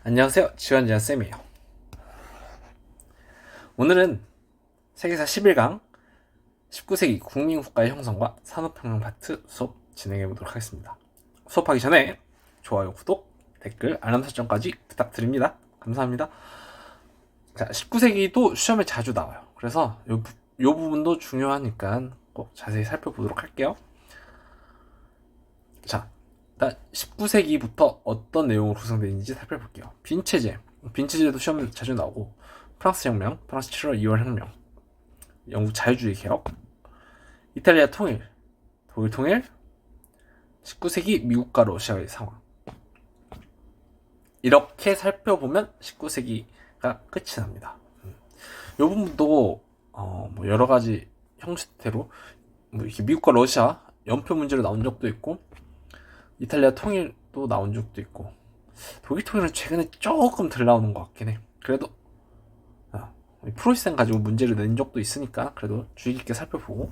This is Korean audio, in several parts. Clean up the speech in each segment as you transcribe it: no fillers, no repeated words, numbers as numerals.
안녕하세요. 지원지원쌤이에요. 오늘은 세계사 11강 19세기 국민국가의 형성과 산업혁명 파트 수업 진행해보도록 하겠습니다. 수업하기 전에 좋아요, 구독, 댓글, 알람 설정까지 부탁드립니다. 감사합니다. 자, 19세기도 시험에 자주 나와요. 그래서 요 부분도 중요하니까 꼭 자세히 살펴보도록 할게요. 자, 일단 19세기부터 어떤 내용으로 구성되어 있는지 살펴볼게요. 빈체제도 시험에 자주 나오고, 프랑스 혁명, 프랑스 7월 2월 혁명, 영국 자유주의 개혁, 이탈리아 통일, 독일 통일, 19세기 미국과 러시아의 상황. 이렇게 살펴보면 19세기가 끝이 납니다. 이 부분도 뭐 여러 가지 형식대로 뭐 이렇게 미국과 러시아 연표 문제로 나온 적도 있고, 이탈리아 통일도 나온 적도 있고, 독일 통일은 최근에 조금 덜 나오는 것 같긴 해. 그래도 프로이센 가지고 문제를 낸 적도 있으니까 그래도 주의 깊게 살펴보고,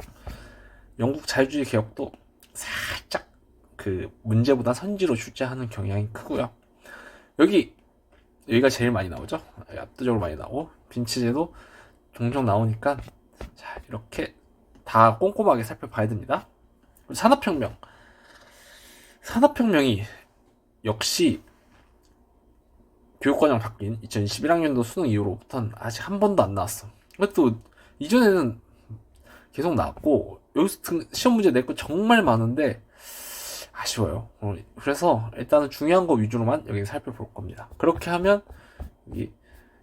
영국 자유주의 개혁도 살짝 그 문제보다 선지로 출제하는 경향이 크고요. 여기가 제일 많이 나오죠. 압도적으로 많이 나오고, 빈치제도 종종 나오니까 자, 이렇게 다 꼼꼼하게 살펴봐야 됩니다. 산업혁명이 역시 교육과정 바뀐 2021학년도 수능 이후로부터는 아직 한 번도 안 나왔어. 그것도 이전에는 계속 나왔고, 여기서 시험 문제 낼 거 정말 많은데 아쉬워요. 그래서 일단은 중요한 거 위주로만 여기 살펴볼 겁니다. 그렇게 하면 이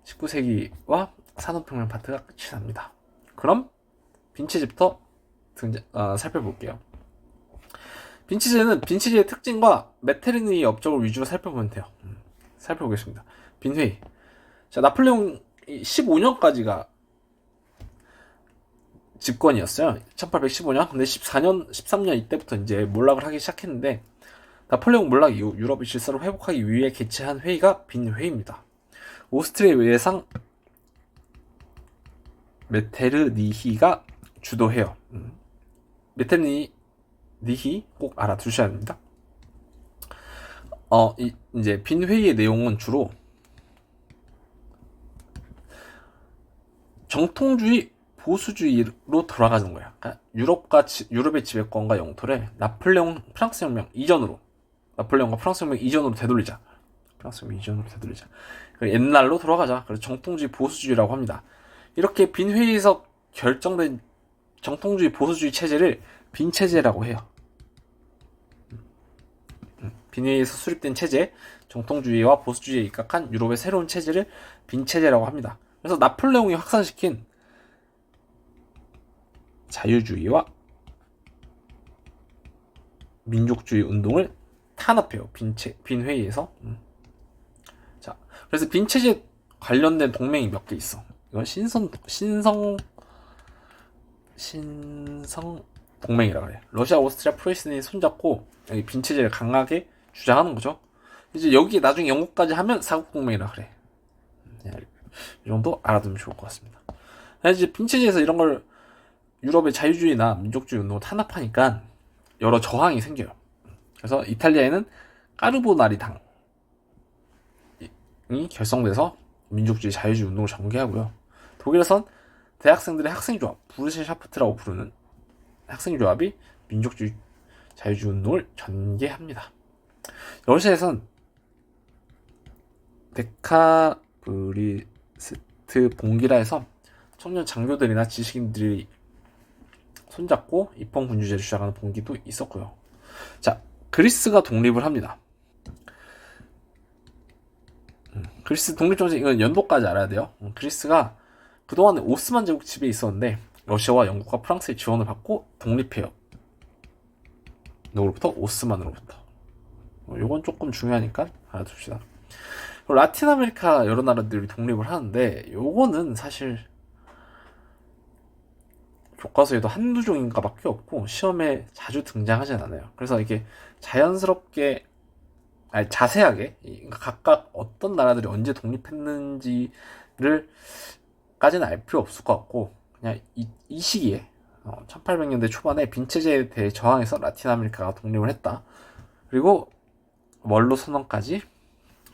19세기와 산업혁명 파트가 끝이 납니다. 그럼 빈체제부터 살펴볼게요. 빈체제의 특징과 메테르니의 업적을 위주로 살펴보면 돼요. 살펴보겠습니다. 빈회의. 자, 나폴레옹 15년까지가 집권이었어요. 1815년. 근데 13년 이때부터 이제 몰락을 하기 시작했는데, 나폴레옹 몰락 이후 유럽의 질서를 회복하기 위해 개최한 회의가 빈회의입니다. 오스트리아 외상 메테르니히가 주도해요. 메테르니히 꼭 알아두셔야 합니다. 이제 빈회의의 내용은 주로 정통주의 보수주의로 돌아가는 거야. 그러니까 유럽의 지배권과 영토를 프랑스 혁명 이전으로 되돌리자. 옛날로 돌아가자. 그래서 정통주의 보수주의라고 합니다. 이렇게 빈회의에서 결정된 정통주의 보수주의 체제를 빈체제라고 해요. 빈회의에서 수립된 체제, 정통주의와 보수주의에 입각한 유럽의 새로운 체제를 빈체제라고 합니다. 그래서 나폴레옹이 확산시킨 자유주의와 민족주의 운동을 탄압해요. 빈회의에서. 자, 그래서 빈체제 관련된 동맹이 몇 개 있어. 이건 신성 동맹이라 그래. 러시아, 오스트리아, 프로이센이 손잡고 여기 빈체제를 강하게 주장하는 거죠. 이제 여기 나중에 영국까지 하면 사국 동맹이라 그래. 이 정도 알아두면 좋을 것 같습니다. 이제 빈체제에서 이런 걸 유럽의 자유주의나 민족주의 운동을 탄압하니까 여러 저항이 생겨요. 그래서 이탈리아에는 까르보나리 당이 결성돼서 민족주의 자유주의 운동을 전개하고요. 독일에선 대학생들의 학생조합, 부르셰샤프트라고 부르는 학생조합이 민족주의 자유주의 운동을 전개합니다. 러시아에선 데카브리스트 봉기라 해서 청년 장교들이나 지식인들이 손잡고 입헌군주제를 주장하는 봉기도 있었고요. 자, 그리스가 독립을 합니다. 그리스 독립정신, 이건 연도까지 알아야 돼요. 그리스가 그동안에 오스만 제국 지배에 있었는데 러시아와 영국과 프랑스의 지원을 받고 독립해요. 누구로부터? 오스만으로부터. 이건 조금 중요하니까 알아둡시다. 라틴 아메리카 여러 나라들이 독립을 하는데, 요거는 사실 교과서에도 한두 종인가 밖에 없고 시험에 자주 등장하진 않아요. 그래서 이게 자연스럽게 자세하게 각각 어떤 나라들이 언제 독립했는지를 까지는 알 필요 없을 것 같고, 그냥 이 시기에 1800년대 초반에 빈체제에 대해 저항해서 라틴 아메리카가 독립을 했다. 그리고 원로 선언까지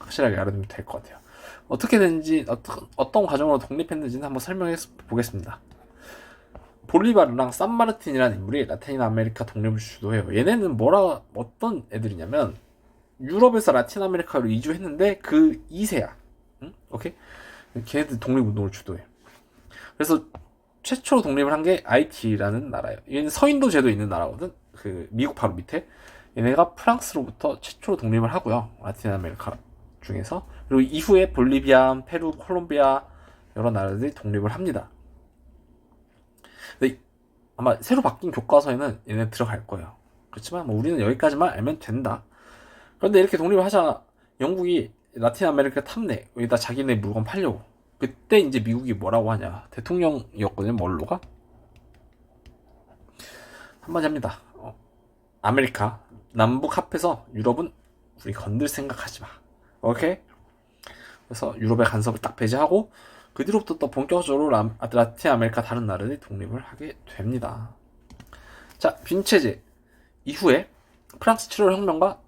확실하게 알아두면 될 것 같아요. 어떻게 된지 어떤 과정으로 독립했는지는 한번 설명해 보겠습니다. 볼리바르랑 산마르틴이라는 인물이 라틴 아메리카 독립을 주도해요. 얘네는 어떤 애들이냐면 유럽에서 라틴 아메리카로 이주했는데 그 2세야. 응? 오케이? 걔네들 독립운동을 주도해. 그래서 최초로 독립을 한 게 아이티라는 나라예요. 얘는 서인도 제도 있는 나라거든. 그 미국 바로 밑에. 얘네가 프랑스로부터 최초로 독립을 하고요. 라틴 아메리카 중에서. 그리고 이후에 볼리비아, 페루, 콜롬비아 여러 나라들이 독립을 합니다. 근데 아마 새로 바뀐 교과서에는 얘네 들어갈 거예요. 그렇지만 뭐 우리는 여기까지만 알면 된다. 그런데 이렇게 독립을 하자 영국이 라틴 아메리카 탐내 여기다 자기네 물건 팔려고. 그때 이제 미국이 뭐라고 하냐. 대통령이었거든요. 멀로가. 한마디 합니다. 아메리카 남북 합해서 유럽은 우리 건들 생각하지 마. 오케이? 그래서 유럽의 간섭을 딱 배제하고 그 뒤로부터 또 본격적으로 라틴 아메리카 다른 나라들이 독립을 하게 됩니다. 자, 빈체제 이후에 프랑스 7월 혁명과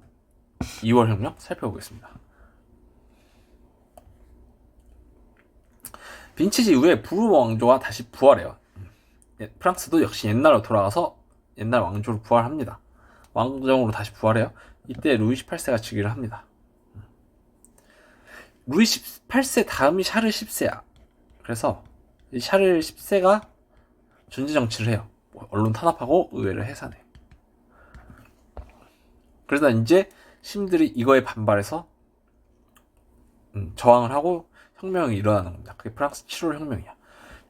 2월 혁명 살펴보겠습니다. 빈체제 이후에 부르 왕조가 다시 부활해요. 프랑스도 역시 옛날로 돌아가서 옛날 왕조로 부활합니다. 왕정으로 다시 부활해요. 이때 루이 18세가 즉위를 합니다. 루이 18세 다음이 샤를 10세야. 그래서 이 샤를 10세가 전제정치를 해요. 언론 탄압하고 의회를 해산해. 그러다 이제 시민들이 이거에 반발해서 저항을 하고 혁명이 일어나는 겁니다. 그게 프랑스 7월 혁명이야.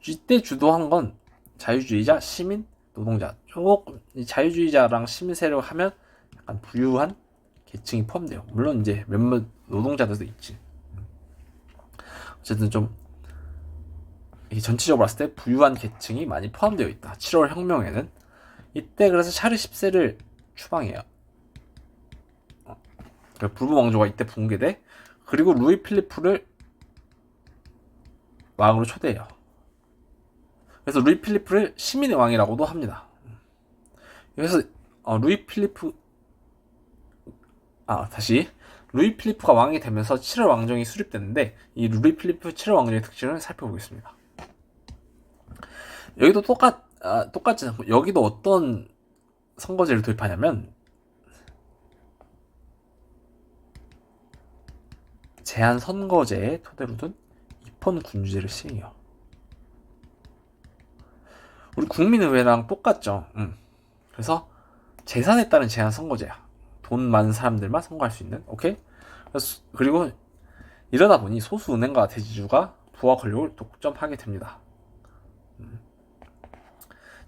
이때 주도한 건 자유주의자, 시민, 노동자. 조금 자유주의자랑 시민 세력 하면 약간 부유한 계층이 포함돼요. 물론 이제 몇몇 노동자들도 있지. 어쨌든 좀 전체적으로 봤을 때 부유한 계층이 많이 포함되어 있다. 7월 혁명에는. 이때 그래서 샤르 10세를 추방해요. 부르 왕조가 이때 붕괴돼. 그리고 루이 필리프를 왕으로 초대해요. 그래서 루이 필리프를 시민의 왕이라고도 합니다. 그래서 루이 필리프가 왕이 되면서 7월 왕정이 수립됐는데 이 루이 필리프 7월 왕정의 특징을 살펴보겠습니다. 여기도 똑같지 않고 여기도 어떤 선거제를 도입하냐면 제한 선거제에 토대로 둔 입헌 군주제를 시행해요. 우리 국민의회랑 똑같죠. 그래서 재산에 따른 제한 선거제야. 돈 많은 사람들만 선거할 수 있는. 오케이? 그리고 이러다 보니 소수 은행과 대지주가 부와 권력을 독점하게 됩니다.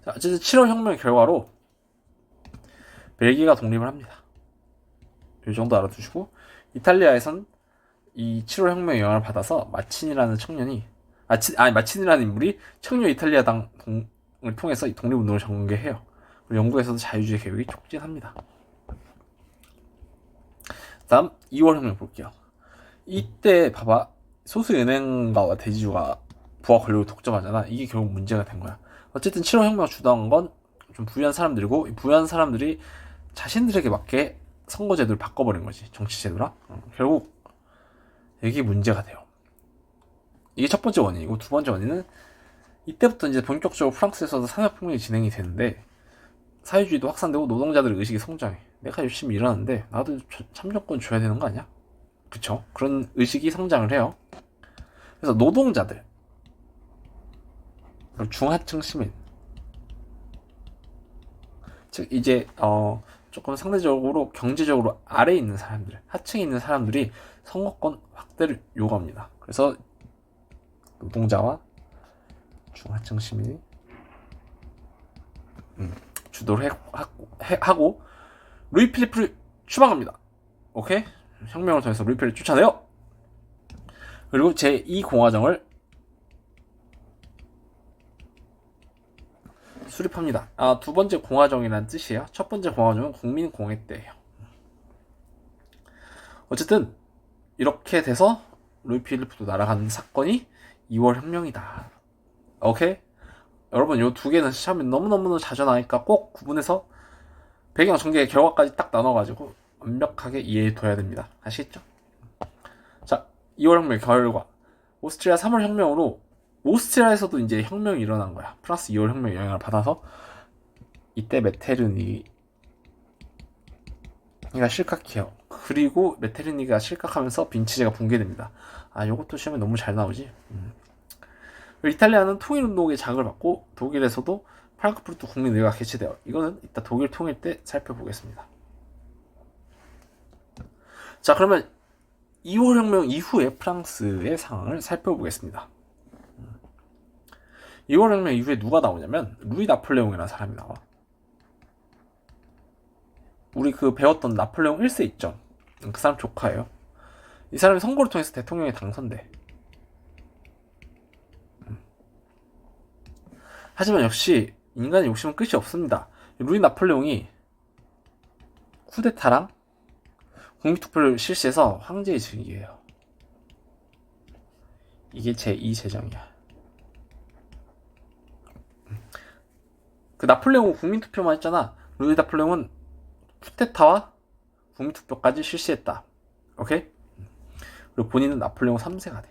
자, 어쨌든 7월 혁명의 결과로 벨기에가 독립을 합니다. 이 정도 알아두시고 이탈리아에선 이 7월 혁명의 영향을 받아서 마친이라는 인물이 청년 이탈리아 당을 통해서 이 독립운동을 전개해요. 그리고 영국에서도 자유주의 개혁이 촉진합니다. 다음 2월 혁명 볼게요. 이때 봐봐. 소수 은행가와 대지주가 부와 권력을 독점하잖아. 이게 결국 문제가 된 거야. 어쨌든 7월 혁명을 주도한 건 좀 부유한 사람들이고 이 부유한 사람들이 자신들에게 맞게 선거제도를 바꿔버린 거지. 정치제도랑. 결국 이게 문제가 돼요. 이게 첫 번째 원인이고 두 번째 원인은 이때부터 이제 본격적으로 프랑스에서도 산업혁명이 진행이 되는데 사회주의도 확산되고 노동자들의 의식이 성장해. 내가 열심히 일하는데 나도 참정권 줘야 되는 거 아니야? 그쵸? 그런 의식이 성장을 해요. 그래서 노동자들, 중하층 시민, 즉 이제 조금 상대적으로 경제적으로 아래에 있는 사람들, 하층에 있는 사람들이 선거권 확대를 요구합니다. 그래서 노동자와 중하층 시민이 주도를 하고 루이 필리프를 추방합니다. 오케이? 혁명을 통해서 루이 필리프를 쫓아내요. 그리고 제2공화정을 수립합니다. 두 번째 공화정이라는 뜻이에요. 첫 번째 공화정은 국민공회 때예요. 어쨌든 이렇게 돼서 루이 필리프도 날아가는 사건이 2월 혁명이다. 오케이? 여러분 요 두 개는 시험에 너무너무 자주 나니까 꼭 구분해서 배경 전개 결과까지 딱 나눠가지고 완벽하게 이해해둬야 됩니다. 아시겠죠? 2월 혁명 결과 오스트리아 3월 혁명으로 오스트리아에서도 이제 혁명이 일어난 거야. 프랑스 2월 혁명 영향을 받아서 이때 메테르니가 실각해요. 그리고 메테르니가 실각하면서 빈치제가 붕괴됩니다. 아, 요것도 시험에 너무 잘 나오지. 이탈리아는 통일운동의 자극을 받고 독일에서도 프랑크푸르트 국민의회가 개최돼요. 이거는 이따 독일 통일 때 살펴보겠습니다. 자, 그러면 2월 혁명 이후의 프랑스의 상황을 살펴보겠습니다. 2월 혁명 이후에 누가 나오냐면 루이 나폴레옹이라는 사람이 나와. 우리 그 배웠던 나폴레옹 1세 있죠? 그 사람 조카예요. 이 사람이 선거를 통해서 대통령에 당선돼. 하지만 역시 인간의 욕심은 끝이 없습니다. 루이 나폴레옹이 쿠데타랑 국민투표를 실시해서 황제에 즉위해요. 이게 제2제정이야. 그 나폴레옹은 국민투표만 했잖아. 루이 나폴레옹은 쿠데타와 국민투표까지 실시했다. 오케이? 그리고 본인은 나폴레옹 3세가 돼.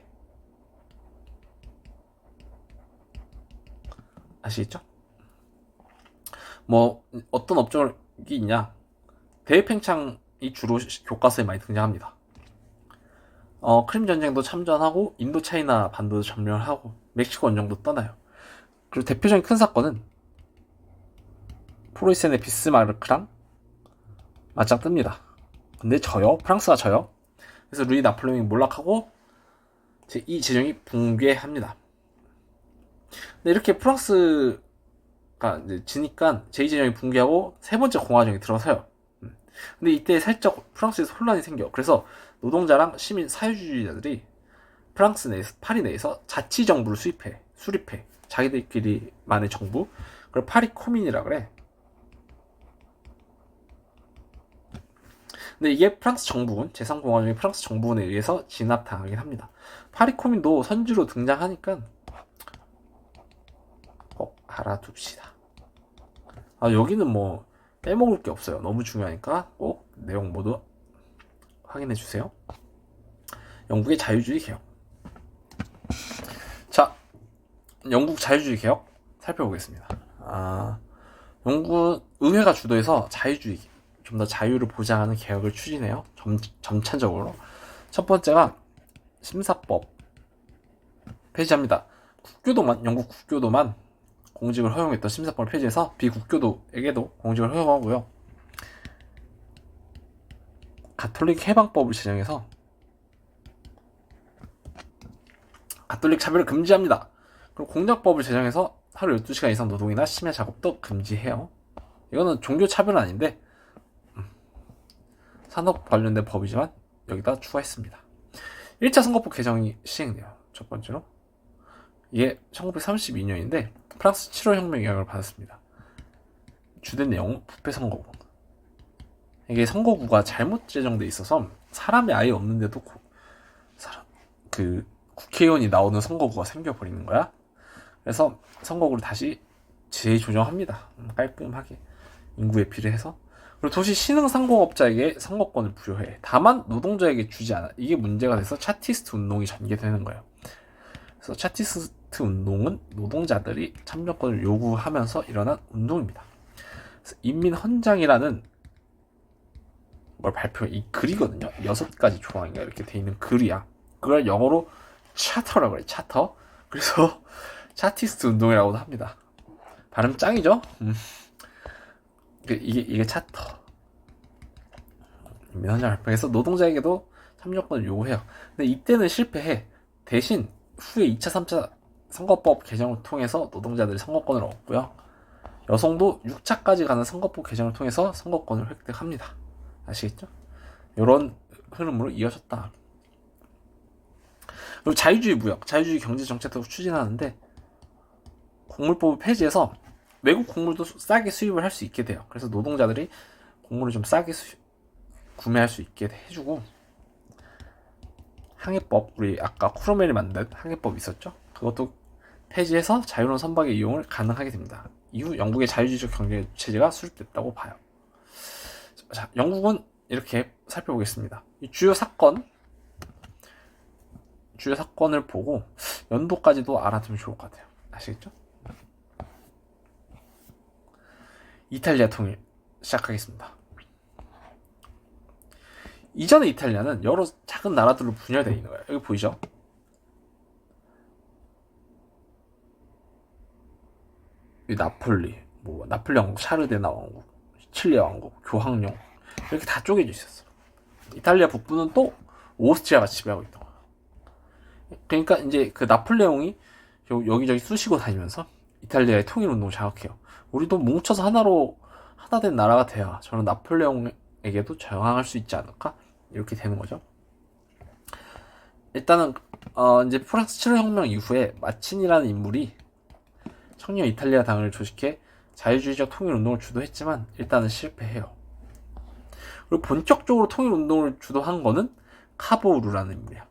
아시겠죠? 뭐 어떤 업적이 있냐? 대외팽창이 주로 교과서에 많이 등장합니다. 크림 전쟁도 참전하고 인도 차이나 반도도 점령을 하고 멕시코 원정도 떠나요. 그리고 대표적인 큰 사건은 프로이센의 비스마르크랑 맞짱 뜹니다. 근데 져요. 프랑스가 져요. 그래서 루이 나폴레옹이 몰락하고 이 제정이 붕괴합니다. 근데 이렇게 프랑스가 이제 지니까 제2제정이 붕괴하고 세 번째 공화정이 들어서요. 근데 이때 살짝 프랑스에서 혼란이 생겨. 그래서 노동자랑 시민 사회주의자들이 프랑스 내에서, 파리 내에서 자치정부를 수립해. 자기들끼리만의 정부. 그걸 파리 코민이라 그래. 근데 이게 프랑스 정부군, 제3공화국의 프랑스 정부군에 의해서 진압당하긴 합니다. 파리 코민도 선주로 등장하니까 꼭 알아둡시다. 여기는 뭐 빼먹을 게 없어요. 너무 중요하니까 꼭 내용 모두 확인해주세요. 영국의 자유주의 개혁. 자, 영국 자유주의 개혁 살펴보겠습니다. 영국 의회가 주도해서 자유주의, 좀 더 자유를 보장하는 개혁을 추진해요. 점차적으로. 첫 번째가 심사법 폐지합니다. 영국 국교도만 공직을 허용했던 심사법을 폐지해서 비국교도에게도 공직을 허용하고요. 가톨릭 해방법을 제정해서 가톨릭 차별을 금지합니다. 그리고 공작법을 제정해서 하루 12시간 이상 노동이나 심야 작업도 금지해요. 이거는 종교 차별은 아닌데 산업 관련된 법이지만 여기다 추가했습니다. 1차 선거법 개정이 시행돼요. 첫 번째로 이게 1932년인데 프랑스 7월 혁명 영향을 받았습니다. 주된 내용은 부패 선거구. 이게 선거구가 잘못 제정돼 있어서 사람이 아예 없는데도 국회의원이 나오는 선거구가 생겨버리는 거야. 그래서 선거구를 다시 재조정합니다. 깔끔하게 인구에 비례해서. 그리고 도시 신흥상공업자에게 선거권을 부여해. 다만 노동자에게 주지 않아. 이게 문제가 돼서 차티스트 운동이 전개되는 거예요. 그래서 차티스트 운동은 노동자들이 참여권을 요구하면서 일어난 운동입니다. 그래서 인민헌장이라는 걸 이 글이거든요. 6가지 조항인가 이렇게 돼 있는 글이야. 그걸 영어로 차터라고 그래. 차터. 그래서 차티스트 운동이라고도 합니다. 발음 짱이죠? 이게 차터. 인민헌장 발표해서 노동자에게도 참여권을 요구해요. 근데 이때는 실패해. 대신 후에 2차, 3차 선거법 개정을 통해서 노동자들이 선거권을 얻고요. 여성도 6차까지 가는 선거법 개정을 통해서 선거권을 획득합니다. 아시겠죠? 이런 흐름으로 이어졌다. 그리고 자유주의 무역, 자유주의 경제 정책도 추진하는데 곡물법을 폐지해서 외국 곡물도 싸게 수입을 할 수 있게 돼요. 그래서 노동자들이 곡물을 좀 싸게 구매할 수 있게 해주고, 항해법, 우리 아까 크로멜이 만든 항해법 있었죠? 그것도 폐지해서 자유로운 선박의 이용을 가능하게 됩니다. 이후 영국의 자유주의적 경제 체제가 수립됐다고 봐요. 자, 영국은 이렇게 살펴보겠습니다. 이 주요 사건, 주요 사건을 보고 연도까지도 알아두면 좋을 것 같아요. 아시겠죠? 이탈리아 통일 시작하겠습니다. 이전의 이탈리아는 여러 작은 나라들로 분열되어 있는 거예요. 여기 보이죠? 이 나폴리, 나폴리 왕국, 샤르데나 왕국, 시칠리아 왕국, 교황령 이렇게 다 쪼개져 있었어. 이탈리아 북부는 또 오스트리아가 지배하고 있던 거야. 그러니까 이제 그 나폴레옹이 여기저기 쑤시고 다니면서 이탈리아의 통일 운동을 자극해요. 우리도 뭉쳐서 하나 된 나라가 돼야 저는 나폴레옹에게도 저항할 수 있지 않을까? 이렇게 되는 거죠. 일단은 이제 프랑스 7월 혁명 이후에 마치니라는 인물이 청년 이탈리아 당을 조직해 자유주의적 통일 운동을 주도했지만 일단은 실패해요. 그리고 본격적으로 통일 운동을 주도한 거는 카보루라는 인물이야.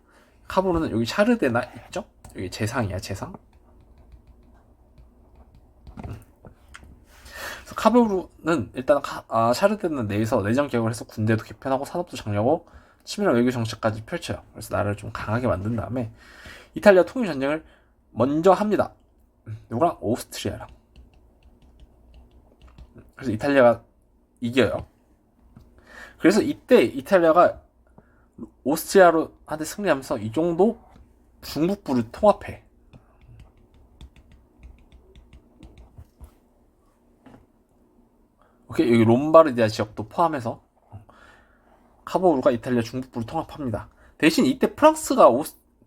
카보루는 여기 샤르데나 있죠? 여기 재상이야, 재상. 그래서 카보루는 일단 샤르데나 내에서 내정 개혁을 해서 군대도 개편하고 산업도 장려하고 치밀한 외교 정책까지 펼쳐요. 그래서 나라를 좀 강하게 만든 다음에 이탈리아 통일 전쟁을 먼저 합니다. 누구랑? 오스트리아랑. 그래서 이탈리아가 이겨요. 그래서 이때 이탈리아가 오스트리아한테 승리하면서 이 정도 중북부를 통합해. 오케이, 여기 롬바르디아 지역도 포함해서 카보루가 이탈리아 중북부를 통합합니다. 대신 이때 프랑스가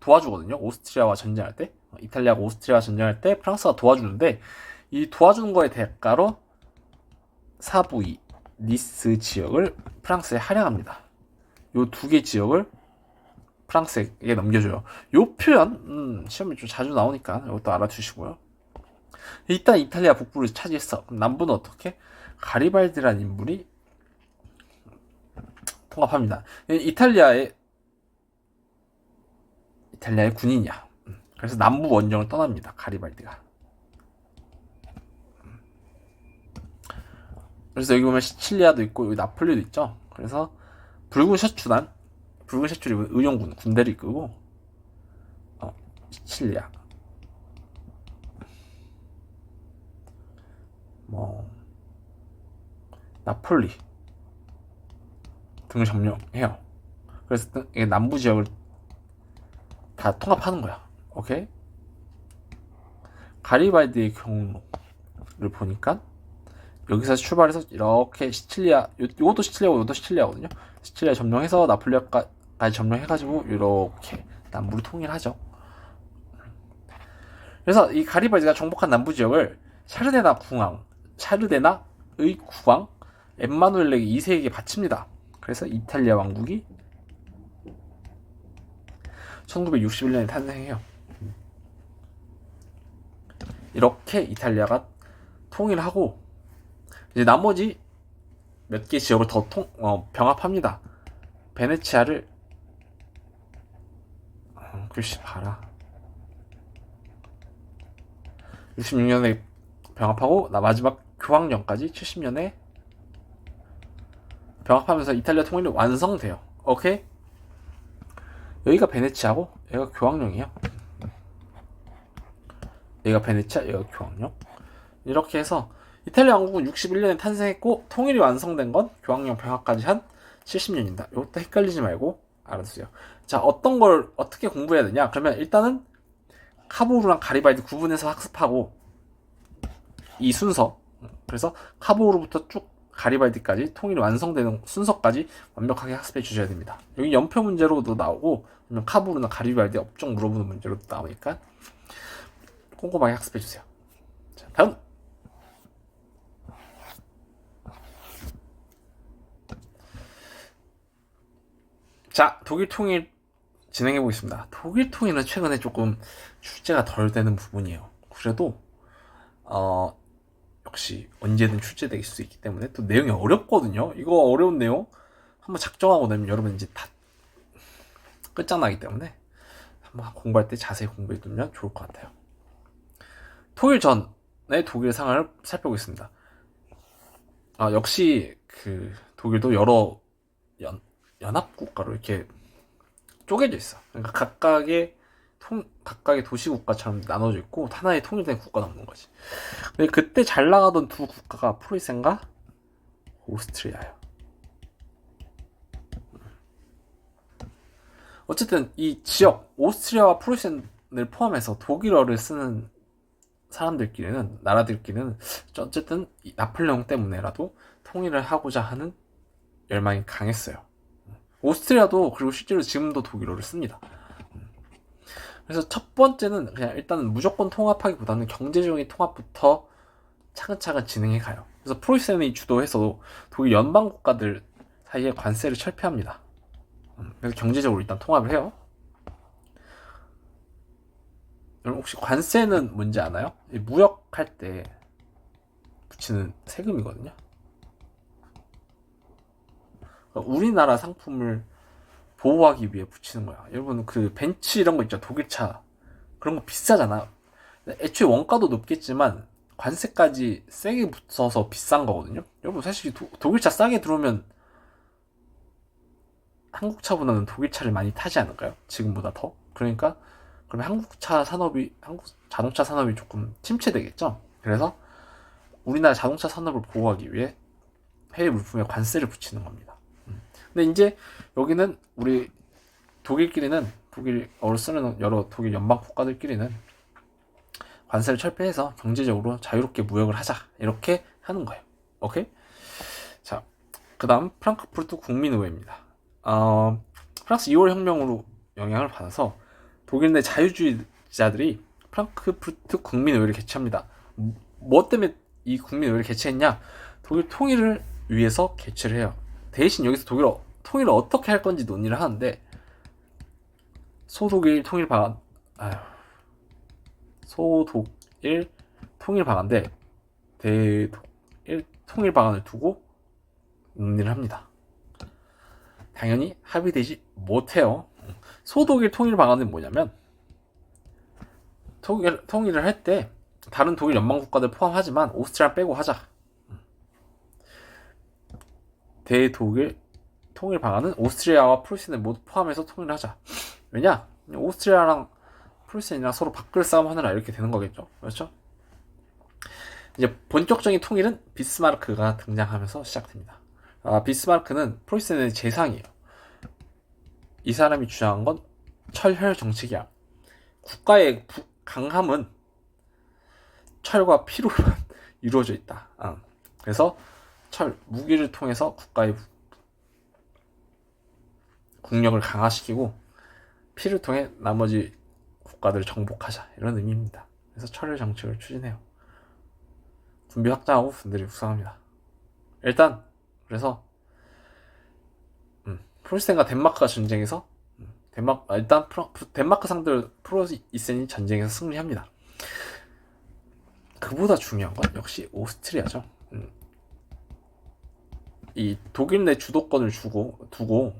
도와주거든요. 오스트리아와 전쟁할 때. 이탈리아가 오스트리아와 전쟁할 때 프랑스가 도와주는데 이 도와주는 거에 대가로 사부이, 니스 지역을 프랑스에 할양합니다. 요 두 개 지역을 프랑스에게 넘겨줘요. 요 표현 시험에 좀 자주 나오니까 이것도 알아두시고요. 일단 이탈리아 북부를 차지했어. 그럼 남부는 어떻게? 가리발디라는 인물이 통합합니다. 이탈리아의 군인이야. 그래서 남부 원정을 떠납니다. 가리발디가. 그래서 여기 보면 시칠리아도 있고 여기 나폴리도 있죠. 그래서 붉은 셔츠를 입은 의용군 군대를 이끌고 시칠리아 나폴리 등을 점령해요. 그래서 이게 남부 지역을 다 통합하는 거야. 오케이? 가리발디의 경로를 보니까 여기서 출발해서 이렇게 시칠리아, 요것도 시칠리아고 요것도 시칠리아거든요. 시칠리아 점령해서 나폴리아까지 점령해가지고 이렇게 남부를 통일하죠. 그래서 이 가리발디가 정복한 남부 지역을 샤르데나의 국왕 엠마누엘레 2세에게 바칩니다. 그래서 이탈리아 왕국이 1961년에 탄생해요. 이렇게 이탈리아가 통일하고 이제 나머지 몇 개 지역을 더 병합합니다. 베네치아를 글씨 봐라. 66년에 병합하고 마지막 교황령까지 70년에 병합하면서 이탈리아 통일이 완성돼요. 오케이? 여기가 베네치아고 여기가 교황령이에요. 여기가 베네치아, 여기가 교황령. 이렇게 해서 이탈리아 왕국은 61년에 탄생했고 통일이 완성된 건 교황령 병합까지 한 70년입니다. 이것도 헷갈리지 말고 알아두세요. 자, 어떤 걸 어떻게 공부해야 되냐? 그러면 일단은 카보루랑 가리발디 구분해서 학습하고 이 순서, 그래서 카보루부터 쭉 가리발디까지 통일이 완성되는 순서까지 완벽하게 학습해 주셔야 됩니다. 여기 연표 문제로도 나오고 아니면 카보루나 가리발디 업종 물어보는 문제로도 나오니까 꼼꼼하게 학습해 주세요. 자, 다음. 자, 독일 통일 진행해 보겠습니다. 독일 통일은 최근에 조금 출제가 덜 되는 부분이에요. 그래도 역시 언제든 출제될 수 있기 때문에 또 내용이 어렵거든요. 이거 어려운 내용 한번 작정하고 나면 여러분 이제 다 끝장나기 때문에 한번 공부할 때 자세히 공부해 두면 좋을 것 같아요. 통일 전의 독일 상황을 살펴보겠습니다. 역시 그 독일도 여러 연합국가로 이렇게 쪼개져 있어. 그러니까 각각의 각각의 도시국가처럼 나눠져 있고 하나의 통일된 국가가 없는 거지. 근데 그때 잘 나가던 두 국가가 프로이센과 오스트리아예요. 어쨌든 이 지역 오스트리아와 프로이센을 포함해서 독일어를 쓰는 사람들끼리는 나라들끼리는 어쨌든 나폴레옹 때문에라도 통일을 하고자 하는 열망이 강했어요. 오스트리아도 그리고 실제로 지금도 독일어를 씁니다. 그래서 첫 번째는 그냥 일단은 무조건 통합하기보다는 경제적인 통합부터 차근차근 진행해 가요. 그래서 프로이센이 주도해서 독일 연방 국가들 사이에 관세를 철폐합니다. 그래서 경제적으로 일단 통합을 해요. 여러분 혹시 관세는 뭔지 아나요? 무역할 때 붙이는 세금이거든요. 그러니까 우리나라 상품을 보호하기 위해 붙이는 거야. 여러분 그 벤츠 이런 거 있죠. 독일차 그런 거 비싸잖아. 애초에 원가도 높겠지만 관세까지 세게 붙어서 비싼 거거든요. 여러분 사실 독일차 싸게 들어오면 한국차보다는 독일차를 많이 타지 않을까요? 지금보다 더. 그러니까 그러면 한국 자동차 산업이 조금 침체되겠죠. 그래서 우리나라 자동차 산업을 보호하기 위해 해외 물품에 관세를 붙이는 겁니다. 근데 이제 여기는 우리 독일어를 쓰는 여러 독일 연방 국가들끼리는 관세를 철폐해서 경제적으로 자유롭게 무역을 하자 이렇게 하는 거예요. 오케이? 자, 그 다음 프랑크푸르트 국민의회입니다. 프랑스 2월 혁명으로 영향을 받아서 독일 내 자유주의자들이 프랑크푸르트 국민의회를 개최합니다. 뭐 때문에 이 국민의회를 개최했냐? 독일 통일을 위해서 개최를 해요. 대신 여기서 통일을 어떻게 할 건지 논의를 하는데 소독일 통일 방안대 대독일 통일 방안을 두고 논의를 합니다. 당연히 합의되지 못해요. 소독일 통일 방안은 뭐냐면 통일을 할 때 다른 독일 연방 국가들 포함하지만 오스트리아 빼고 하자. 대독일 통일 방안은 오스트리아와 프루시아를 모두 포함해서 통일을 하자. 왜냐? 오스트리아랑 프루시아랑 서로 밥그릇 싸움 하느라 이렇게 되는 거겠죠. 그렇죠? 이제 본격적인 통일은 비스마르크가 등장하면서 시작됩니다. 비스마르크는 프루시아의 재상이에요. 이 사람이 주장한 건 철혈 정책이야. 국가의 강함은 철과 피로 이루어져 있다. 그래서 무기를 통해서 국가의 국력을 강화시키고 피를 통해 나머지 국가들을 정복하자 이런 의미입니다. 그래서 철혈 정책을 추진해요. 군비 확장하고 군대를 육성합니다. 일단 그래서 프로이센과 덴마크가 전쟁에서 일단 덴마크 상대로 프로이센이 전쟁에서 승리합니다. 그보다 중요한 건 역시 오스트리아죠. 이 독일 내 주도권을 두고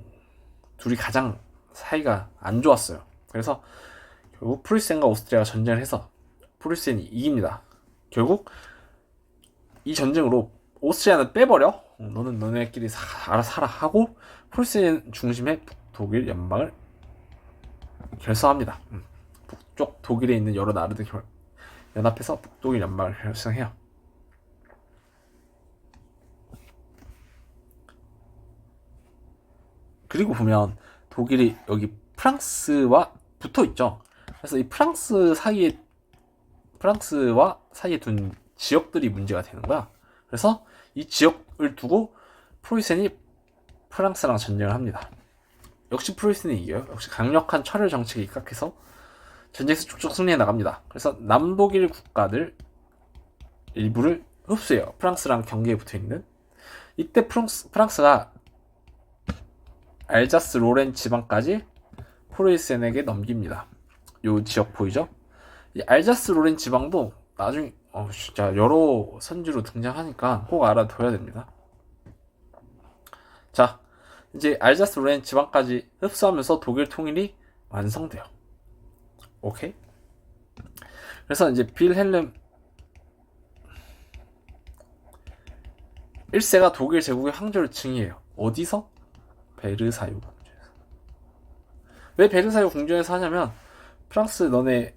둘이 가장 사이가 안 좋았어요. 그래서 결국 프루시아과 오스트리아가 전쟁을 해서 프루시아이 이깁니다. 결국 이 전쟁으로 오스트리아는 빼버려. 너는 너네끼리 알아서 살아 하고 프루시아 중심의 북독일 연방을 결성합니다. 북쪽 독일에 있는 여러 나라들 연합해서 북독일 연방을 결성해요. 그리고 보면 독일이 여기 프랑스와 붙어 있죠. 그래서 이 프랑스와 사이에 둔 지역들이 문제가 되는 거야. 그래서 이 지역을 두고 프로이센이 프랑스랑 전쟁을 합니다. 역시 프로이센이 이겨요. 역시 강력한 철혈 정책에 입각해서 전쟁에서 쭉쭉 승리해 나갑니다. 그래서 남독일 국가들 일부를 흡수해요. 프랑스랑 경계에 붙어 있는. 이때 프랑스가 알자스 로렌 지방까지 프로이센에게 넘깁니다. 요 지역 보이죠? 이 알자스 로렌 지방도 나중에 진짜 여러 선지로 등장하니까 꼭 알아둬야 됩니다. 자, 이제 알자스 로렌 지방까지 흡수하면서 독일 통일이 완성돼요. 오케이? 그래서 이제 빌헬름 1세가 독일 제국의 황제를 증의해요. 어디서? 베르사유 궁전에서. 왜 베르사유 궁전에서 하냐면 프랑스 너네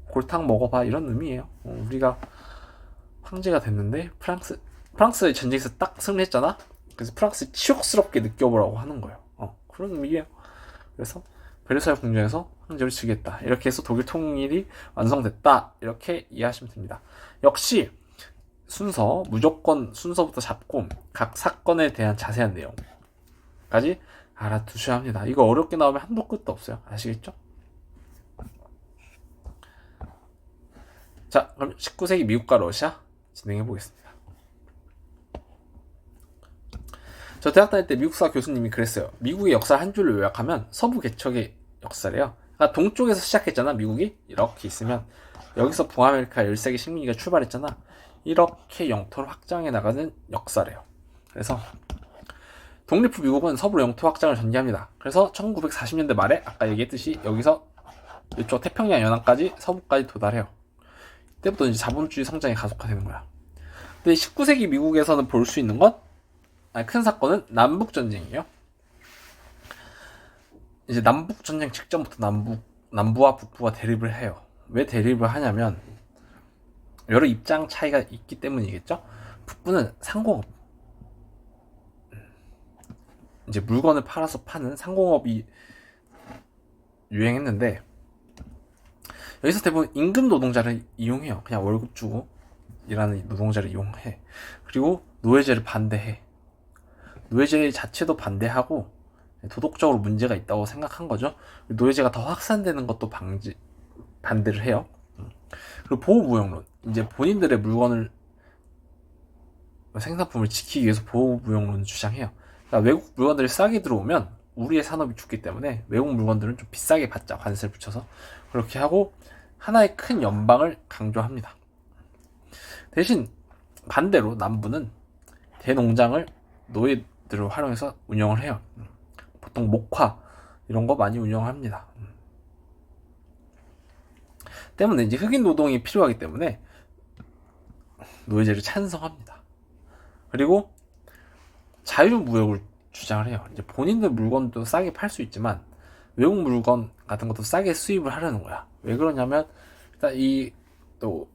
골탕 먹어봐 이런 의미예요. 우리가 황제가 됐는데 프랑스의 전쟁에서 딱 승리했잖아. 그래서 프랑스 치욕스럽게 느껴보라고 하는 거예요. 그런 의미예요. 그래서 베르사유 궁전에서 황제를 즉위했다. 이렇게 해서 독일 통일이 완성됐다. 이렇게 이해하시면 됩니다. 역시 순서, 무조건 순서부터 잡고 각 사건에 대한 자세한 내용까지 알아두셔야 합니다. 이거 어렵게 나오면 한도 끝도 없어요. 아시겠죠? 자, 그럼 19세기 미국과 러시아 진행해 보겠습니다. 저 대학 다닐 때 미국사 교수님이 그랬어요. 미국의 역사를 한 줄로 요약하면 서부 개척의 역사래요. 그러니까 동쪽에서 시작했잖아. 미국이 이렇게 있으면 여기서 북아메리카 13개 식민지가 출발했잖아. 이렇게 영토를 확장해 나가는 역사래요. 그래서 독립 후 미국은 서부로 영토 확장을 전개합니다. 그래서 1940년대 말에 아까 얘기했듯이 여기서 이쪽 태평양 연안까지 서부까지 도달해요. 이때부터 이제 자본주의 성장이 가속화되는 거야. 근데 19세기 미국에서는 볼 수 있는 큰 사건은 남북전쟁이에요. 이제 남북전쟁 직전부터 남부와 북부가 대립을 해요. 왜 대립을 하냐면 여러 입장 차이가 있기 때문이겠죠. 북부는 상공업, 이제 물건을 팔아서 파는 상공업이 유행했는데 여기서 대부분 임금 노동자를 이용해요. 그냥 월급 주고 일하는 노동자를 이용해. 그리고 노예제를 반대해. 노예제 자체도 반대하고 도덕적으로 문제가 있다고 생각한 거죠. 노예제가 더 확산되는 것도 반대를 해요. 그리고 보호무역론, 이제 본인들의 생산품을 지키기 위해서 보호무역론을 주장해요. 그러니까 외국 물건들이 싸게 들어오면 우리의 산업이 죽기 때문에 외국 물건들은 좀 비싸게 받자, 관세를 붙여서. 그렇게 하고 하나의 큰 연방을 강조합니다. 대신 반대로 남부는 대농장을 노예들을 활용해서 운영을 해요. 보통 목화 이런 거 많이 운영합니다. 때문에 이제 흑인 노동이 필요하기 때문에 노예제를 찬성합니다. 그리고 자유무역을 주장을 해요. 이제 본인들 물건도 싸게 팔 수 있지만 외국 물건 같은 것도 싸게 수입을 하려는 거야. 왜 그러냐면 일단 또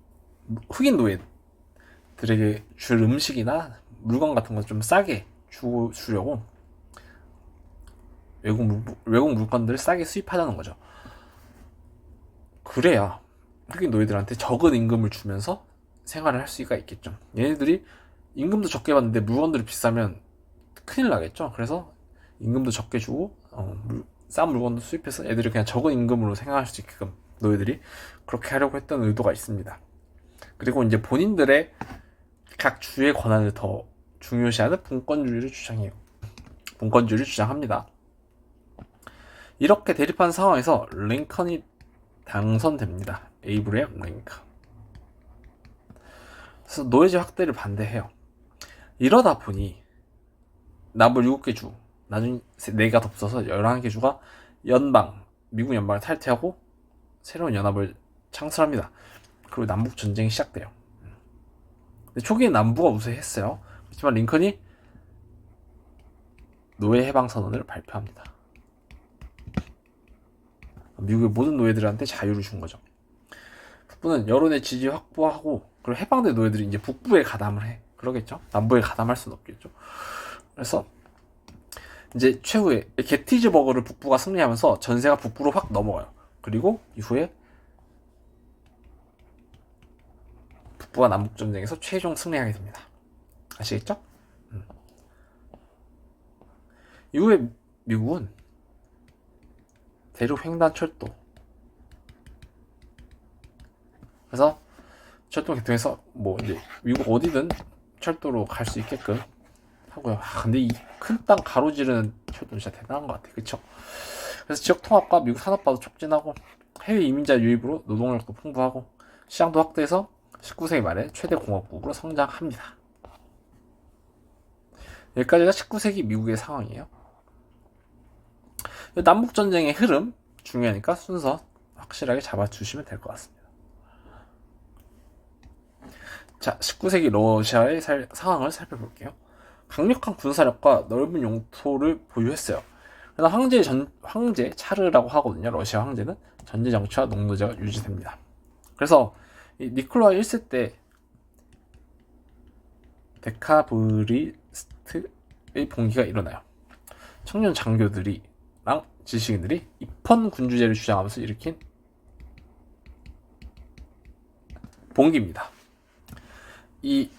흑인 노예들에게 줄 음식이나 물건 같은 거 좀 싸게 주려고 외국 물건들을 싸게 수입하자는 거죠. 그래야 흑인 노예들한테 적은 임금을 주면서 생활을 할 수가 있겠죠. 얘네들이 임금도 적게 받는데 물건들이 비싸면 큰일 나겠죠. 그래서 임금도 적게 주고 싼 물건도 수입해서 애들이 그냥 적은 임금으로 생활할 수 있게끔 노예들이 그렇게 하려고 했던 의도가 있습니다. 그리고 이제 본인들의 각 주의 권한을 더 중요시하는 분권주의를 주장해요. 분권주의를 주장합니다. 이렇게 대립한 상황에서 링컨이 당선됩니다. 에이브리엄 링컨. 그래서 노예제 확대를 반대해요. 이러다 보니 남부 7개 주, 나중에 4개가 덮쳐서 11개 주가 미국 연방을 탈퇴하고 새로운 연합을 창설합니다. 그리고 남북 전쟁이 시작돼요. 근데 초기에 남부가 우세했어요. 그렇지만 링컨이 노예 해방 선언을 발표합니다. 미국의 모든 노예들한테 자유를 준 거죠. 북부는 여론의 지지 확보하고 그리고 해방된 노예들이 이제 북부에 가담을 해. 그러겠죠. 남부에 가담할 수는 없겠죠. 그래서 이제 최후에 게티즈버그를 북부가 승리하면서 전세가 북부로 확 넘어가요. 그리고 이후에 북부가 남북전쟁에서 최종 승리하게 됩니다. 아시겠죠? 이후에 미국은 대륙 횡단철도, 그래서 철도 개통해서 이제 미국 어디든 철도로 갈 수 있게끔 하고요. 근데 이 큰 땅 가로지르는 철도는 진짜 대단한 것 같아요. 그쵸? 그래서 지역 통합과 미국 산업화도 촉진하고 해외 이민자 유입으로 노동력도 풍부하고 시장도 확대해서 19세기 말에 최대 공업국으로 성장합니다. 여기까지가 19세기 미국의 상황이에요. 남북전쟁의 흐름 중요하니까 순서 확실하게 잡아주시면 될 것 같습니다. 자, 19세기 러시아의 상황을 살펴볼게요. 강력한 군사력과 넓은 영토를 보유했어요. 그래서 황제 차르라고 하거든요. 러시아 황제는 전제 정치와 농노제가 유지됩니다. 그래서 이 니콜라 1세 때 데카브리스트의 봉기가 일어나요. 청년 장교들이랑 지식인들이 입헌 군주제를 주장하면서 일으킨 봉기입니다. 이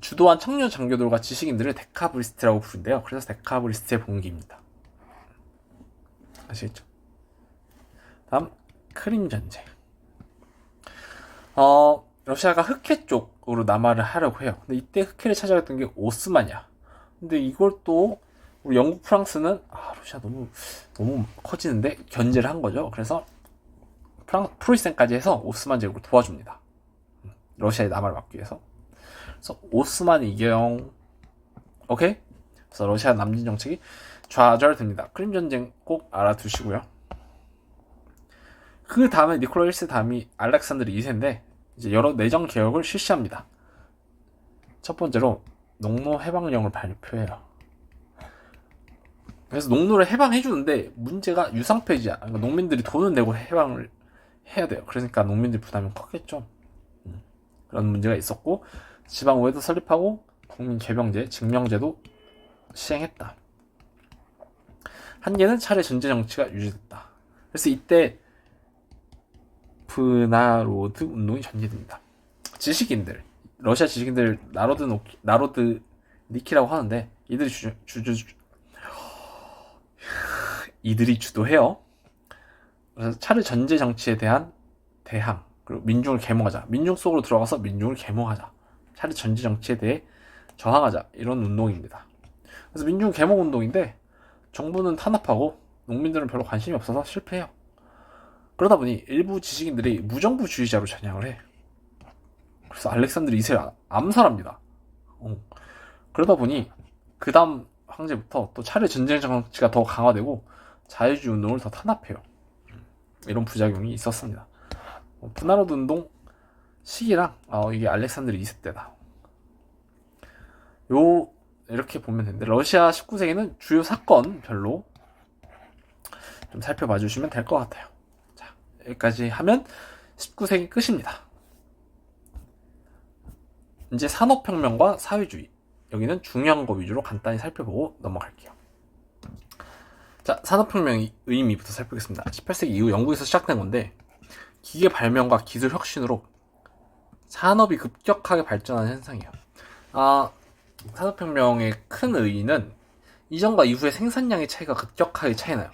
주도한 청년 장교들과 지식인들을 데카브리스트라고 부른대요. 그래서 데카브리스트의 봉기입니다. 아시겠죠? 다음 크림 전쟁. 러시아가 흑해 쪽으로 남하를 하려고 해요. 근데 이때 흑해를 찾아갔던 게 오스만이야. 근데 이걸 또 우리 영국, 프랑스는 러시아 너무 커지는데 견제를 한 거죠. 그래서 프로이센까지 해서 오스만 제국을 도와줍니다. 러시아의 남하를 막기 위해서. 그래서 오스만 이경, 오케이? 그래서 러시아 남진 정책이 좌절됩니다. 크림 전쟁 꼭 알아두시고요. 그 다음에 니콜라 1세 다음이 알렉산드르 2세인데 이제 여러 내정 개혁을 실시합니다. 첫 번째로 농노 해방령을 발표해요. 그래서 농노를 해방해주는데 문제가 유상폐지야. 그러니까 농민들이 돈을 내고 해방을 해야 돼요. 그러니까 농민들 부담이 컸겠죠. 그런 문제가 있었고 지방의회도 설립하고 국민개병제, 징명제도 시행했다. 한계는 차례 전제 정치가 유지됐다. 그래서 이때 브나로드 운동이 전개됩니다. 지식인들, 러시아 지식인들 나로드 니키라고 하는데 이들이 주도해요. 그래서 차례 전제 정치에 대한 대항, 그리고 민중을 계몽하자. 민중 속으로 들어가서 민중을 계몽하자. 차례 전제 정치에 대해 저항하자. 이런 운동입니다. 그래서 민중 계몽 운동인데 정부는 탄압하고 농민들은 별로 관심이 없어서 실패해요. 그러다 보니 일부 지식인들이 무정부주의자로 전향을 해. 그래서 알렉산드르 2세를 암살합니다. 그러다 보니 그 다음 황제부터 또 차례 전쟁 정치가 더 강화되고 자유주의 운동을 더 탄압해요. 이런 부작용이 있었습니다. 브나로드 운동 시기랑 이게 알렉산드르 2세 때다. 이렇게 보면 되는데 러시아 19세기는 주요 사건별로 좀 살펴봐 주시면 될 것 같아요. 자, 여기까지 하면 19세기 끝입니다. 이제 산업혁명과 사회주의, 여기는 중요한 거 위주로 간단히 살펴보고 넘어갈게요. 자, 산업혁명의 의미부터 살펴보겠습니다. 18세기 이후 영국에서 시작된 건데 기계 발명과 기술 혁신으로 산업이 급격하게 발전하는 현상이에요. 산업혁명의 큰 의의는 이전과 이후의 생산량의 차이가 급격하게 차이나요.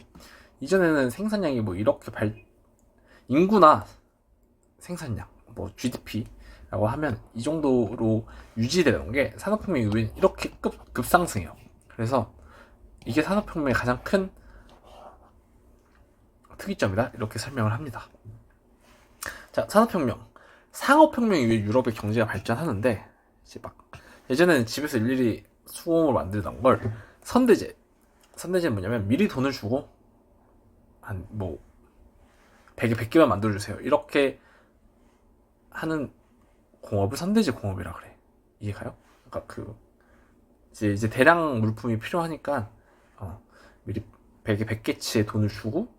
이전에는 생산량이 이렇게 인구나 생산량, GDP라고 하면 이 정도로 유지되는 게 산업혁명 이후에 이렇게 급상승해요. 그래서 이게 산업혁명의 가장 큰 특이점이다. 이렇게 설명을 합니다. 자, 산업혁명. 상업혁명 이후에 유럽의 경제가 발전하는데 이제 예전에는 집에서 일일이 수공업을 만들던 걸 선대제는 뭐냐면 미리 돈을 주고 한 100개만 만들어주세요. 이렇게 하는 공업을 선대제 공업이라 그래. 이해가요? 그러니까 이제 대량 물품이 필요하니까 미리 100개치의 돈을 주고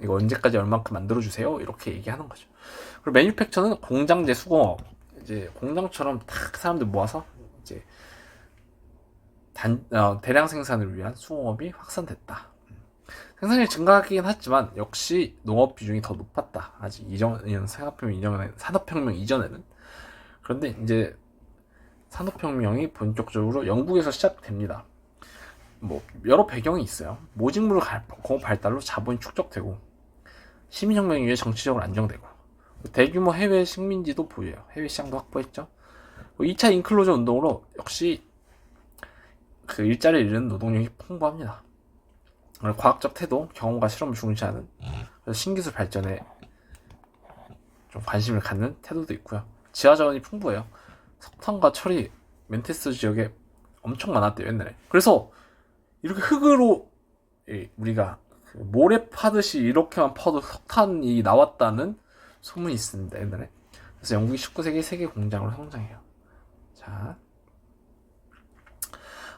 이거 언제까지 얼만큼 만들어주세요. 이렇게 얘기하는 거죠. 그리고 매뉴팩처는 공장제 수공업. 이제 공장처럼 탁 사람들 모아서 이제 대량 생산을 위한 수공업이 확산됐다. 생산량이 증가하긴 했지만 역시 농업 비중이 더 높았다. 아직 산업혁명 이전에는. 그런데 이제 산업혁명이 본격적으로 영국에서 시작됩니다. 여러 배경이 있어요. 모직물 공업 발달로 자본이 축적되고 시민혁명 이후에 정치적으로 안정되고 대규모 해외 식민지도 보여요. 해외 시장도 확보했죠. 2차 인클로전 운동으로 역시 그 일자리를 잃는 노동력이 풍부합니다. 과학적 태도, 경험과 실험을 중시하는, 그래서 신기술 발전에 좀 관심을 갖는 태도도 있고요. 지하자원이 풍부해요. 석탄과 철이 멘테스 지역에 엄청 많았대요, 옛날에. 그래서 이렇게 흙으로 우리가 모래 파듯이 이렇게만 파도 석탄이 나왔다는 소문이 있습니다, 옛날에. 그래서 영국이 19세기 세계 공장으로 성장해요. 자,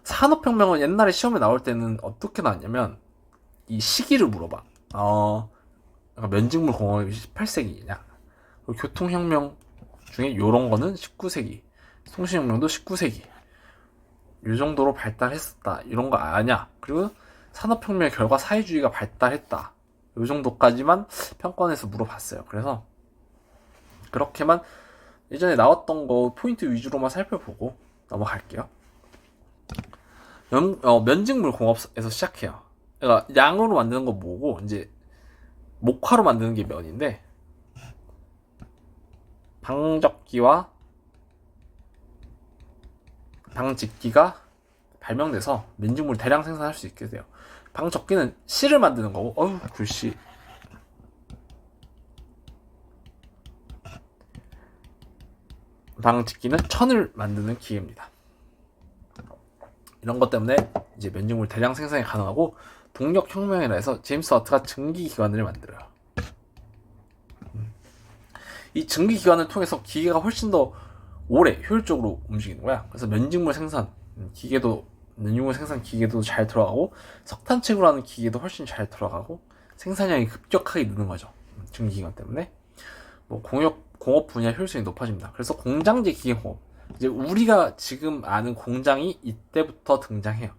산업혁명은 옛날에 시험에 나올 때는 어떻게 나왔냐면 이 시기를 물어봐. 그러니까 면직물 공업이 18세기냐? 교통혁명 중에 요런 거는 19세기, 통신혁명도 19세기. 요 정도로 발달했었다. 이런 거 아냐? 그리고 산업혁명의 결과 사회주의가 발달했다. 요 정도까지만 평가원에서 물어봤어요. 그래서 그렇게만 예전에 나왔던 거 포인트 위주로만 살펴보고 넘어갈게요. 면직물 공업에서 시작해요. 그러니까 양으로 만드는 거 뭐고 이제 목화로 만드는 게 면인데 방적기와 방직기가 발명돼서 면직물 대량 생산할 수 있게 돼요. 방적기는 실을 만드는 거고, 글씨. 방직기는 천을 만드는 기계입니다. 이런 것 때문에 이제 면직물 대량 생산이 가능하고 동력혁명이라 해서 제임스 와트가 증기기관을 만들어요. 이 증기기관을 통해서 기계가 훨씬 더 오래 효율적으로 움직이는 거야. 그래서 면직물 생산 면직물 생산 기계도 잘 들어가고 석탄채굴 하는 기계도 훨씬 잘 들어가고 생산량이 급격하게 느는 거죠. 증기기관 때문에 공업 분야 효율성이 높아집니다. 그래서 공장제 기계공업, 이제 우리가 지금 아는 공장이 이때부터 등장해요.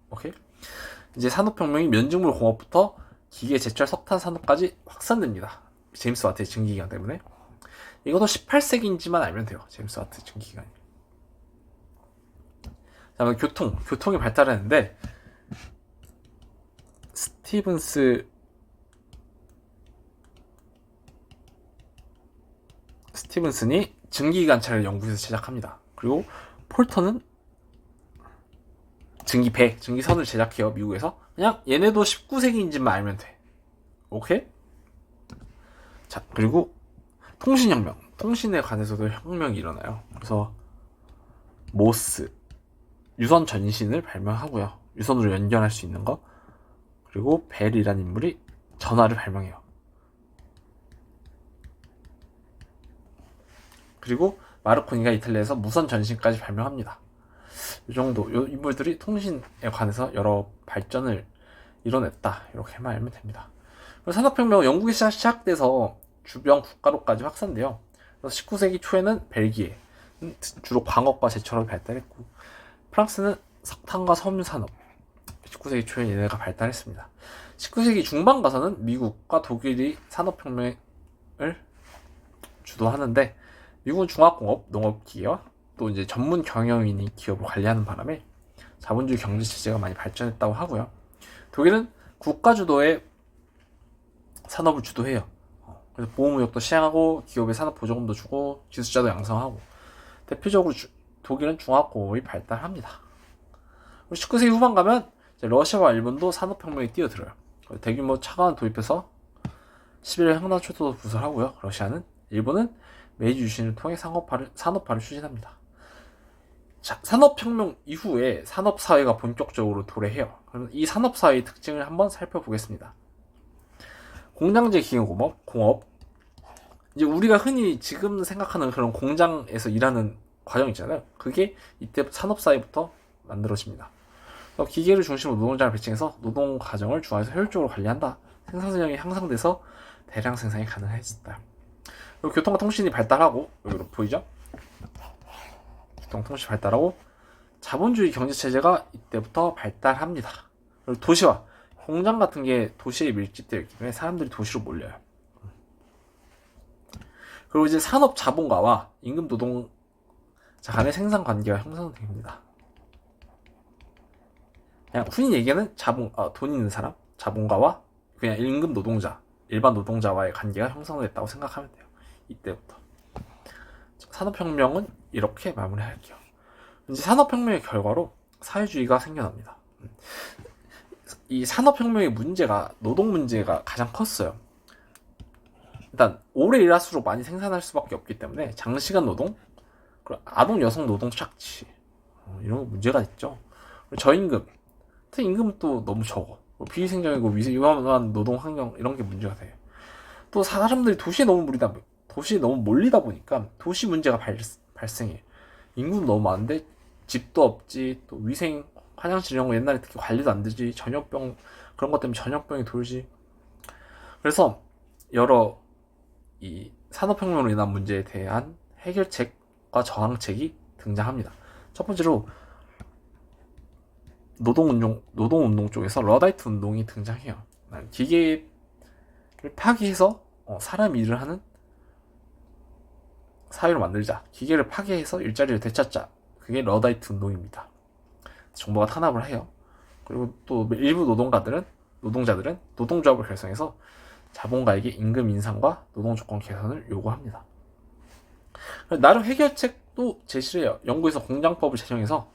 오케이? 이제 산업혁명이 면직물 공업부터 기계, 제철, 석탄 산업까지 확산됩니다. 제임스 와트의 증기기관 때문에. 이것도 18세기인지만 알면 돼요. 제임스 와트 증기기관이. 다음에 교통이 발달했는데 스티븐슨이 증기기관차를 영국에서 제작합니다. 그리고 폴터는 증기선을 제작해요. 미국에서. 그냥 얘네도 19세기인지만 알면 돼. 오케이? 자, 그리고 통신혁명. 통신에 관해서도 혁명이 일어나요. 그래서 모스 유선 전신을 발명하고요. 유선으로 연결할 수 있는 거. 그리고 벨이라는 인물이 전화를 발명해요. 그리고 마르코니가 이탈리아에서 무선 전신까지 발명합니다. 이 정도, 이 인물들이 통신에 관해서 여러 발전을 이뤄냈다. 이렇게만 알면 됩니다. 산업혁명은 영국에서 시작돼서 주변 국가로까지 확산돼요. 그래서 19세기 초에는 벨기에 주로 광업과 제철업이 발달했고, 프랑스는 석탄과 섬유 산업, 19세기 초에 얘네가 발달했습니다. 19세기 중반 가서는 미국과 독일이 산업혁명을 주도하는데, 미국은 중화공업, 농업기계와 또 이제 전문 경영인이 기업을 관리하는 바람에 자본주의 경제 체제가 많이 발전했다고 하고요. 독일은 국가 주도의 산업을 주도해요. 그래서 보호무역도 시행하고 기업의 산업 보조금도 주고 기술자도 양성하고, 대표적으로 독일은 중화공업이 발달합니다. 19세기 후반 가면 이제 러시아와 일본도 산업혁명에 뛰어들어요. 대규모 차관을 도입해서 11일 횡단 초도도 부설하고요. 러시아는. 일본은 메이지 유신을 통해 산업화를 추진합니다. 자, 산업혁명 이후에 산업사회가 본격적으로 도래해요. 그럼 이 산업사회의 특징을 한번 살펴보겠습니다. 공장제 기계공업, 이제 우리가 흔히 지금 생각하는 그런 공장에서 일하는 과정 있잖아요. 그게 이때 산업사회부터 만들어집니다. 기계를 중심으로 노동자를 배치해서 노동 과정을 중앙에서 효율적으로 관리한다. 생산성이 향상돼서 대량 생산이 가능해졌다. 그리고 교통과 통신이 발달하고, 여기로 보이죠? 교통통신 발달하고 자본주의 경제체제가 이때부터 발달합니다. 그리고 도시화, 공장 같은 게 도시에 밀집되어 있기 때문에 사람들이 도시로 몰려요. 그리고 이제 산업 자본가와 임금 노동자 간의 생산 관계가 형성됩니다. 그냥 흔히 얘기하는 돈 있는 사람, 자본가와 그냥 임금 노동자, 일반 노동자와의 관계가 형성됐다고 생각하면 돼요. 이때부터. 산업혁명은 이렇게 마무리할게요. 이제 산업혁명의 결과로 사회주의가 생겨납니다. 이 산업혁명의 문제가, 노동 문제가 가장 컸어요. 일단 오래 일할수록 많이 생산할 수밖에 없기 때문에 장시간 노동, 그리고 아동 여성 노동 착취, 이런 문제가 있죠. 그리고 저임금, 임금도 너무 적어, 비위생적이고 위험한 노동 환경, 이런 게 문제가 돼요. 또 사람들이 도시에 너무 몰리다 보니까 도시 문제가 발생해. 인구도 너무 많은데 집도 없지, 또 위생, 화장실 이런 거 옛날에 특히 관리도 안 되지, 전염병 그런 것 때문에 전염병이 돌지. 그래서 여러 이 산업혁명으로 인한 문제에 대한 해결책과 저항책이 등장합니다. 첫 번째로 노동운동 쪽에서 러다이트 운동이 등장해요. 기계를 파괴해서 사람 일을 하는 사회로 만들자. 기계를 파괴해서 일자리를 되찾자. 그게 러다이트 운동입니다. 정부가 탄압을 해요. 그리고 또 일부 노동자들은 노동조합을 결성해서 자본가에게 임금 인상과 노동 조건 개선을 요구합니다. 나름 해결책도 제시를 해요. 영국에서 공장법을 제정해서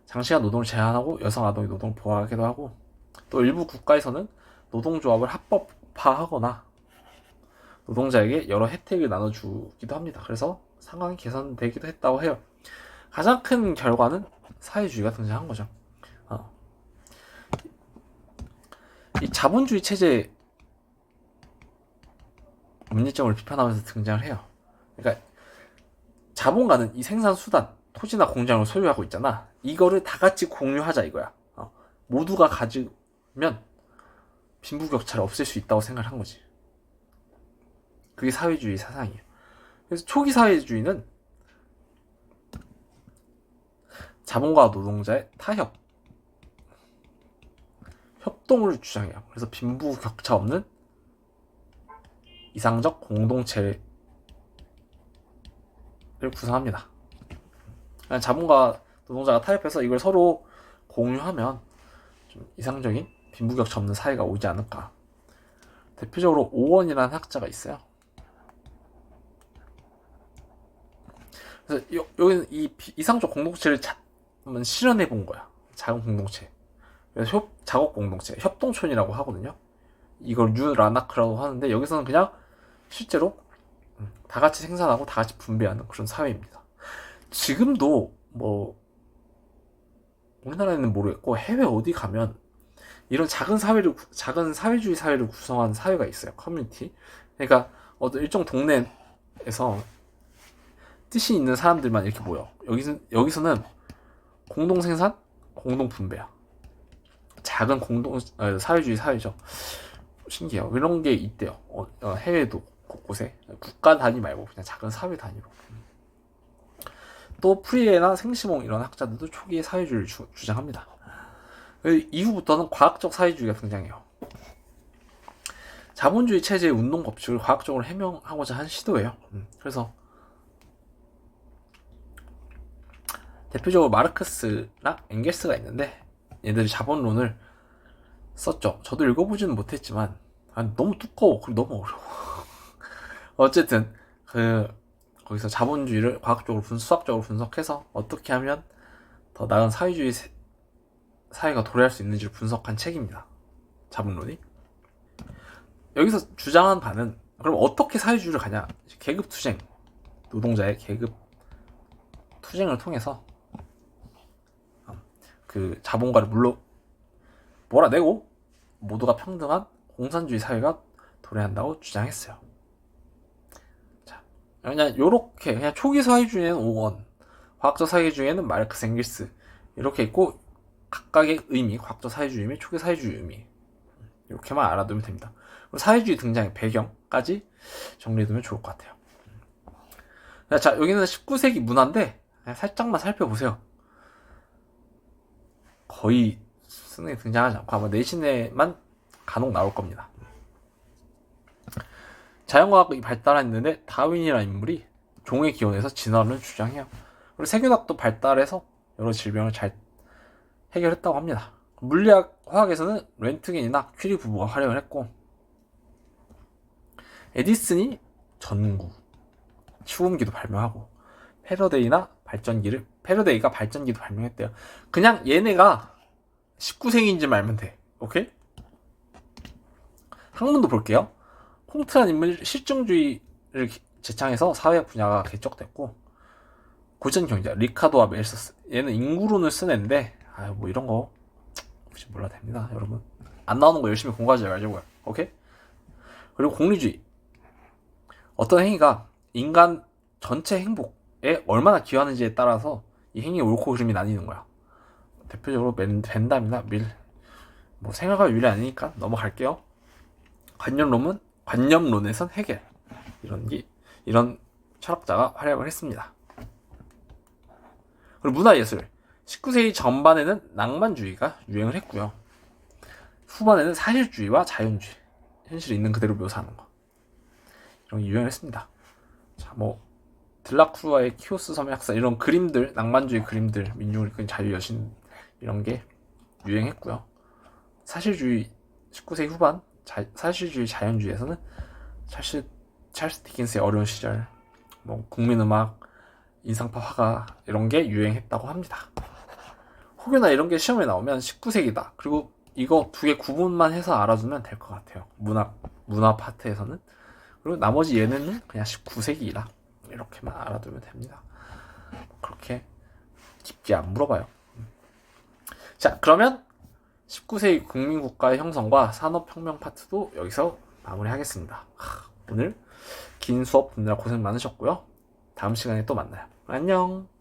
장시간 노동을 제한하고 여성 아동의 노동을 보호하기도 하고, 또 일부 국가에서는 노동조합을 합법화하거나 노동자에게 여러 혜택을 나눠주기도 합니다. 그래서 상황이 개선되기도 했다고 해요. 가장 큰 결과는 사회주의가 등장한 거죠. 이 자본주의 체제의 문제점을 비판하면서 등장을 해요. 그러니까 자본가는 이 생산 수단, 토지나 공장을 소유하고 있잖아. 이거를 다 같이 공유하자 이거야. 모두가 가지면 빈부격차를 없앨 수 있다고 생각을 한 거지. 그게 사회주의 사상이에요. 그래서 초기 사회주의는 자본가와 노동자의 타협, 협동을 주장해요. 그래서 빈부격차 없는 이상적 공동체를 구성합니다. 자본가 노동자가 타협해서 이걸 서로 공유하면 좀 이상적인 빈부격차 없는 사회가 오지 않을까. 대표적으로 오원이라는 학자가 있어요. 그래서 여기는 이 이상적 공동체를 한번 실현해 본 거야. 작은 공동체. 그래서 작업 공동체, 협동촌이라고 하거든요. 이걸 뉴라나크라고 하는데, 여기서는 그냥 실제로 다 같이 생산하고 다 같이 분배하는 그런 사회입니다. 지금도 우리나라에는 모르겠고 해외 어디 가면 이런 작은 사회주의 사회를 구성한 사회가 있어요. 커뮤니티. 그러니까 어떤 일정 동네에서 뜻이 있는 사람들만 이렇게 모여. 여기서는 공동 생산, 공동 분배야. 작은 사회주의 사회죠. 신기해요. 이런 게 있대요. 해외도 곳곳에. 국가 단위 말고 그냥 작은 사회 단위로. 또 프리에나 생시몽 이런 학자들도 초기에 사회주의를 주장합니다. 이후부터는 과학적 사회주의가 등장해요. 자본주의 체제의 운동 법칙을 과학적으로 해명하고자 한 시도예요. 그래서 대표적으로 마르크스랑 엥겔스가 있는데, 얘들이 자본론을 썼죠. 저도 읽어보지는 못했지만 너무 두꺼워. 그리고 너무 어려워. 어쨌든 거기서 자본주의를 과학적으로 수학적으로 분석해서 어떻게 하면 더 나은 사회주의 사회가 도래할 수 있는지를 분석한 책입니다. 자본론이. 여기서 주장한 바는, 그럼 어떻게 사회주의를 가냐? 계급투쟁, 노동자의 계급 투쟁을 통해서 그 자본가를 몰아내고 모두가 평등한 공산주의 사회가 도래한다고 주장했어요. 자, 그냥 요렇게 그냥 초기 사회주의에는 오원, 과학적 사회주의에는 마르크스, 엥겔스 이렇게 있고, 각각의 의미, 과학적 사회주의 의미, 초기 사회주의 의미, 이렇게만 알아두면 됩니다. 그럼 사회주의 등장의 배경까지 정리해두면 좋을 것 같아요. 자, 여기는 19세기 문화인데 그냥 살짝만 살펴보세요. 거의 수능에 등장하지 않고 아마 내신에만 간혹 나올 겁니다. 자연과학이 발달했는데 다윈이라는 인물이 종의 기원에서 진화론을 주장해요. 그리고 세균학도 발달해서 여러 질병을 잘 해결했다고 합니다. 물리학, 화학에서는 렌트겐이나 퀴리 부부가 활약을 했고, 에디슨이 전구, 추움기도 발명하고, 패러데이가 발전기도 발명했대요. 그냥 얘네가 19세기인지 알면 돼. 오케이? 학문도 볼게요. 콩트란 인물 실증주의를 제창해서 사회학 분야가 개척됐고, 고전 경제학 리카도와 멜서스, 얘는 인구론을 쓴 애인데 뭐 이런 거 혹시 몰라도 됩니다, 여러분. 안 나오는 거 열심히 공부하지 말자고요. 오케이? 그리고 공리주의, 어떤 행위가 인간 전체 행복에 얼마나 기여하는지에 따라서 이 행위의 옳고 그름이 나뉘는 거야. 대표적으로 벤담이나 뭐 생활과 윤리 아니니까 넘어갈게요. 관념론에선 헤겔 이런 철학자가 활약을 했습니다. 그리고 문화예술 19세기 전반에는 낭만주의가 유행을 했고요. 후반에는 사실주의와 자연주의, 현실이 있는 그대로 묘사하는 거 이런 게 유행을 했습니다. 자, 뭐 들라크루아의 키오스 섬의 학살 이런 그림들, 낭만주의 그림들, 민중을 이끈 자유여신 이런 게 유행했고요. 사실주의 19세기 후반 사실주의 자연주의에서는 찰스 디킨스의 어려운 시절, 뭐 국민음악, 인상파 화가 이런 게 유행했다고 합니다. 혹여나 이런 게 시험에 나오면 19세기다. 그리고 이거 두 개 구분만 해서 알아두면 될 것 같아요. 문화 파트에서는. 그리고 나머지 얘네는 그냥 19세기이다. 이렇게만 알아두면 됩니다. 그렇게 깊게 안 물어봐요. 자, 그러면 19세기 국민국가의 형성과 산업혁명 파트도 여기서 마무리하겠습니다. 오늘 긴 수업 듣느라 고생 많으셨고요. 다음 시간에 또 만나요. 안녕.